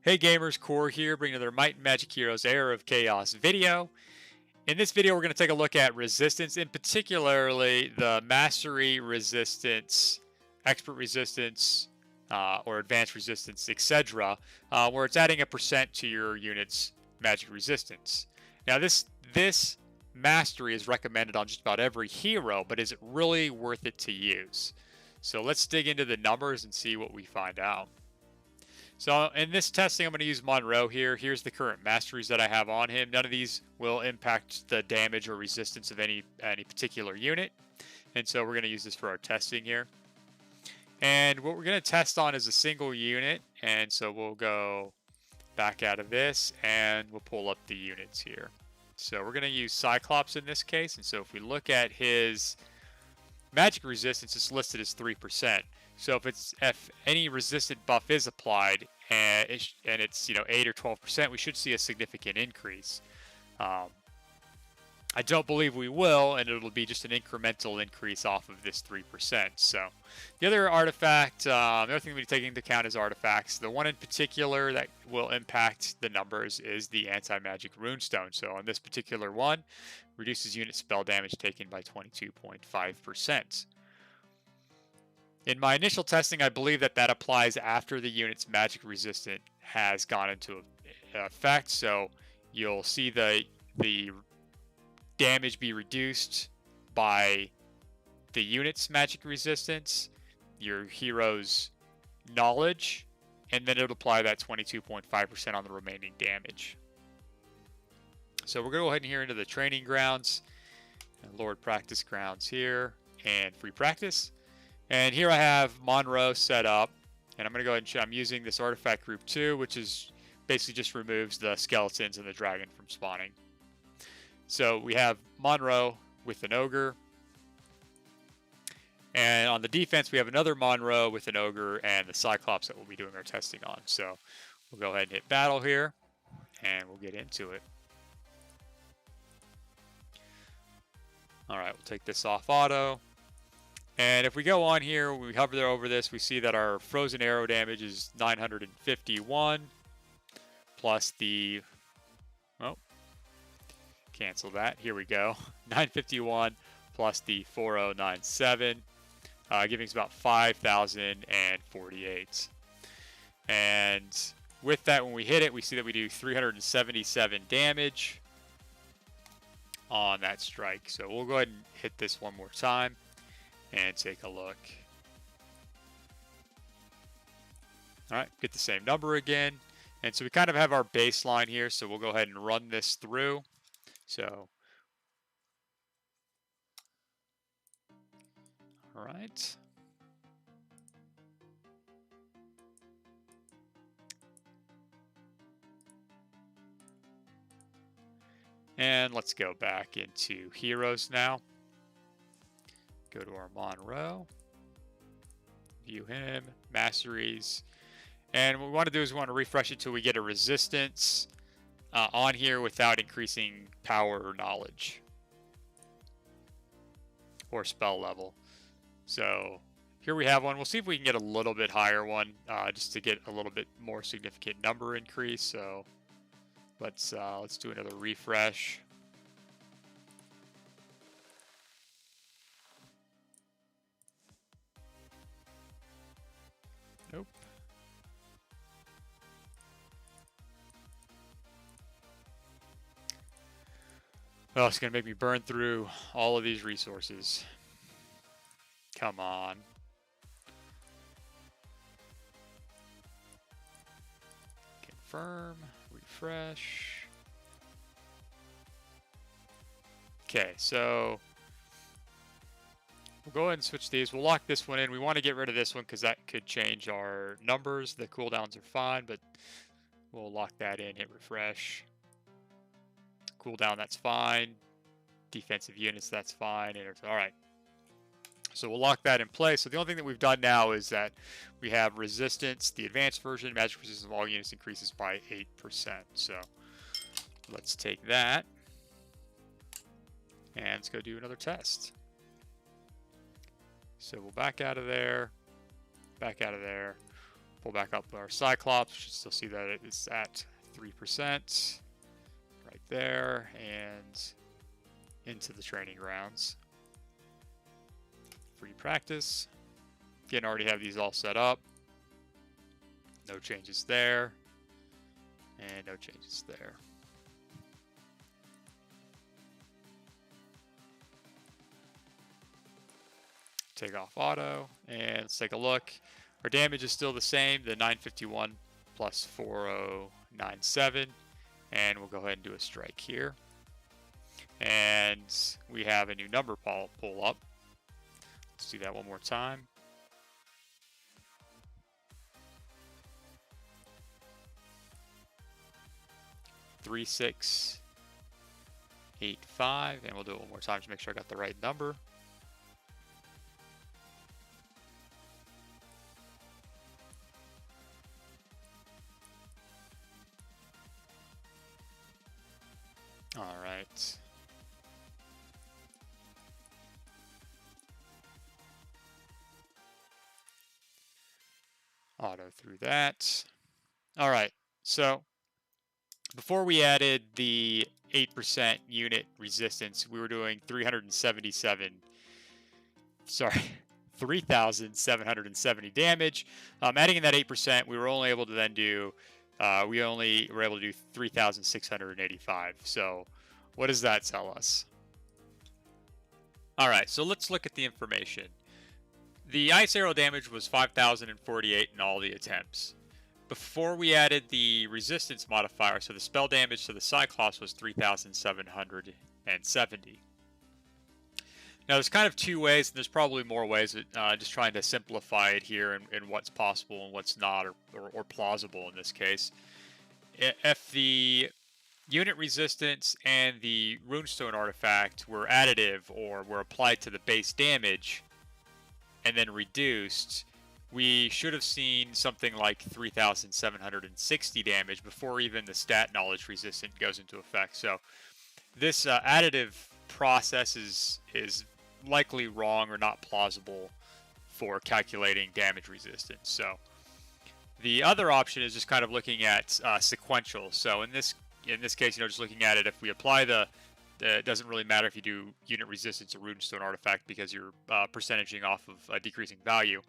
Hey gamers, Koar here, bringing another Might and Magic Heroes Era of Chaos video. In this video, we're going to take a look at resistance, in particularly the Mastery Resistance, Expert Resistance, or Advanced Resistance, etc., where it's adding a percent to your unit's magic resistance. Now, this mastery is recommended on just about every hero, but is it really worth it to use? So let's dig into the numbers and see what we find out. So in this testing, I'm going to use Monroe here. Here's the current masteries that I have on him. None of these will impact the damage or resistance of any particular unit. And so we're going to use this for our testing here. And what we're going to test on is a single unit. And so we'll go back out of this and we'll pull up the units here. So we're going to use Cyclops in this case. And so if we look at his magic resistance, it's listed as 3%. So if any resistant buff is applied and it's 8 or 12%, we should see a significant increase. I don't believe we will, and it'll be just an incremental increase off of this 3%. So the other artifact, the other thing we take into account is artifacts. The one in particular that will impact the numbers is the anti-magic runestone. So on this particular one, reduces unit spell damage taken by 22.5%. In my initial testing, I believe that applies after the unit's magic resistant has gone into effect. So you'll see the damage be reduced by the unit's magic resistance, your hero's knowledge, and then it'll apply that 22.5% on the remaining damage. So we're going to go ahead and here into the training grounds, Lord practice grounds here, and free practice. And here I have Monroe set up, and I'm going to go ahead and I'm using this artifact group 2, which is basically just removes the skeletons and the dragon from spawning. So we have Monroe with an ogre, and on the defense we have another Monroe with an ogre and the Cyclops that we'll be doing our testing on. So we'll go ahead and hit battle here, and we'll get into it. Alright, we'll take this off auto. And if we go on here, we hover over this, we see that our frozen arrow damage is 951 plus the, oh, cancel that. Here we go. 951 plus the 4097, giving us about 5,048. And with that, when we hit it, we see that we do 377 damage on that strike. So we'll go ahead and hit this one more time and take a look. All right, get the same number again. And so we kind of have our baseline here, so we'll go ahead and run this through. So, all right. And let's go back into heroes now. Go to our Monroe, view him, masteries, and what we want to do is we want to refresh it till we get a resistance on here without increasing power or knowledge or spell level. So here we have one. We'll see if we can get a little bit higher one just to get a little bit more significant number increase. So let's do another refresh. Nope. Oh, it's going to make me burn through all of these resources. Come on. Confirm. Refresh. Okay, so we'll go ahead and switch these. We'll lock this one in. We want to get rid of this one because that could change our numbers. The cooldowns are fine, but we'll lock that in, hit refresh. Cooldown, that's fine. Defensive units, that's fine. All right. So we'll lock that in place. So the only thing that we've done now is that we have resistance. The advanced version, magic resistance of all units increases by 8%. So let's take that. And let's go do another test. So we'll back out of there, back out of there. Pull back up our Cyclops. You should still see that it is at 3% right there, and into the training grounds. Free practice. Again, already have these all set up. No changes there, and no changes there. Take off auto, and let's take a look. Our damage is still the same, the 951 plus 4097, and we'll go ahead and do a strike here. And we have a new number pull up. Let's do that one more time. Three, 6, 8, 5, and we'll do it one more time to make sure I got the right number. All right. Auto through that. All right. So before we added the 8% unit resistance, we were doing 3,770 damage. Adding in that 8%, we were only able to then do, we only were able to do 3,685. So what does that tell us? All right, so let's look at the information. The ice arrow damage was 5,048 in all the attempts. Before we added the resistance modifier, so the spell damage to the Cyclops was 3,770. Now there's kind of two ways, and there's probably more ways, just trying to simplify it here and what's possible and what's not, or plausible in this case. If the unit resistance and the runestone artifact were additive or were applied to the base damage and then reduced, we should have seen something like 3,760 damage before even the stat knowledge resistant goes into effect. So this additive process is likely wrong or not plausible for calculating damage resistance. So the other option is just kind of looking at sequential. So in this case, just looking at it, if we apply it doesn't really matter if you do unit resistance or runestone artifact because you're percentaging off of a decreasing value.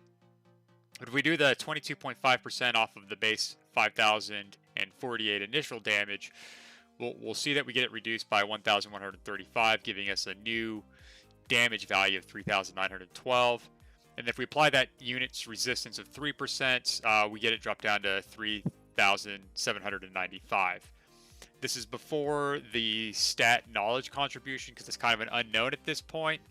But if we do the 22.5% off of the base 5,048 initial damage, we'll see that we get it reduced by 1,135, giving us a new damage value of 3,912. And if we apply that unit's resistance of 3%, we get it dropped down to 3,795. This is before the stat knowledge contribution because it's kind of an unknown at this point.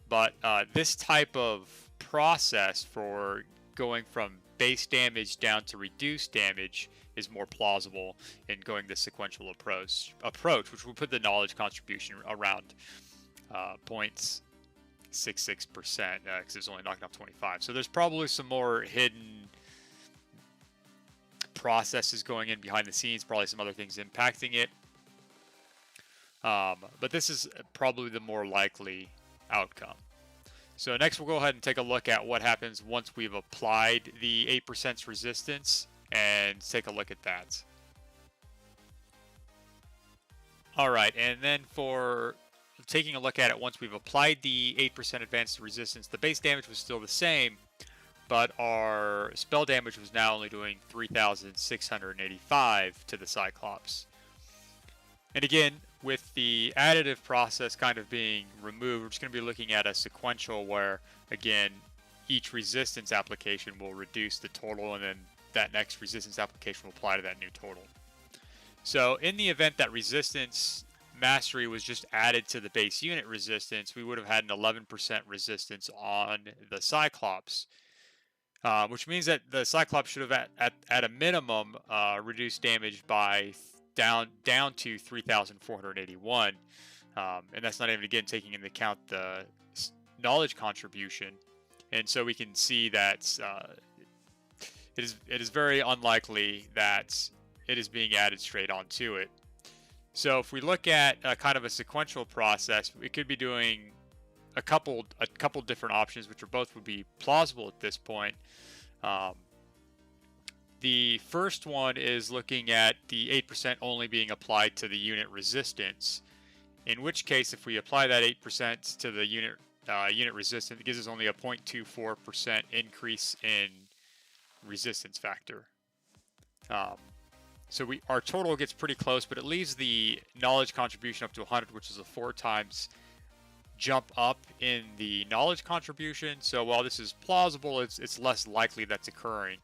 But this type of process for going from base damage down to reduced damage is more plausible in going the sequential approach, which will put the knowledge contribution around 0.66% because it's only knocking off 25. So there's probably some more hidden processes going in behind the scenes, probably some other things impacting it. But this is probably the more likely outcome. So next we'll go ahead and take a look at what happens once we've applied the 8% resistance and take a look at that. All right, and then for taking a look at it once we've applied the 8% advanced resistance, the base damage was still the same, but our spell damage was now only doing 3,685 to the Cyclops. And again, with the additive process kind of being removed, we're just going to be looking at a sequential where, again, each resistance application will reduce the total, and then that next resistance application will apply to that new total. So in the event that resistance mastery was just added to the base unit resistance, we would have had an 11% resistance on the Cyclops, which means that the Cyclops should have at a minimum reduced damage by down to 3,481, and that's not even again taking into account the knowledge contribution. And so we can see that it is very unlikely that it is being added straight onto it. So if we look at kind of a sequential process, we could be doing a couple different options, which are both would be plausible at this point. The first one is looking at the 8% only being applied to the unit resistance, in which case if we apply that 8% to the unit resistance, it gives us only a 0.24% increase in resistance factor. So our total gets pretty close, but it leaves the knowledge contribution up to 100, which is a 4 times jump up in the knowledge contribution. So while this is plausible, it's less likely that's occurring.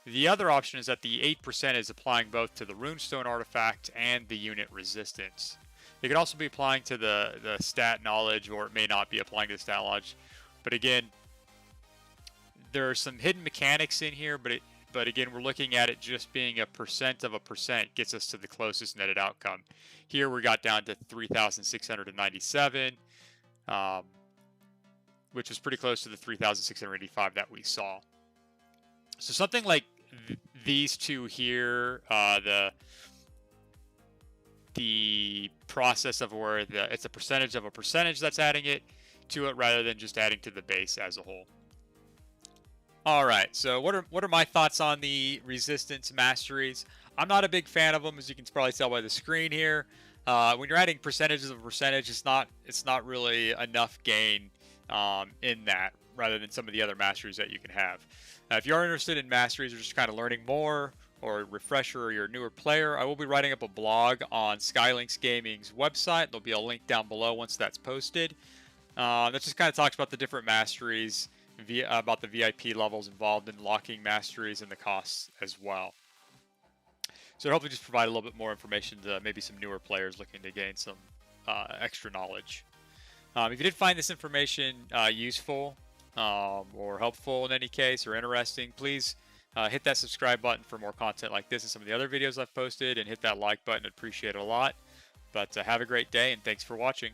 The other option is that the 8% is applying both to the runestone artifact and the unit resistance. It could also be applying to the stat knowledge, or it may not be applying to the stat knowledge. But again, there are some hidden mechanics in here, but again, we're looking at it just being a percent of a percent gets us to the closest netted outcome. Here we got down to 3,697, which was pretty close to the 3,685 that we saw. So something like these two here, the process of where it's a percentage of a percentage that's adding it to it rather than just adding to the base as a whole. All right, so what are my thoughts on the resistance masteries? I'm not a big fan of them, as you can probably tell by the screen here. When you're adding percentages of a percentage, it's not really enough gain in that, rather than some of the other masteries that you can have. If you are interested in masteries or just kind of learning more, or a refresher, or you're a newer player, I will be writing up a blog on Skylinks Gaming's website. There'll be a link down below once that's posted. That just kind of talks about the different masteries, about the VIP levels involved in locking masteries and the costs as well. So hopefully just provide a little bit more information to maybe some newer players looking to gain some extra knowledge. If you did find this information useful or helpful in any case, or interesting, please hit that subscribe button for more content like this and some of the other videos I've posted, and hit that like button. I'd appreciate it a lot. But have a great day, and thanks for watching.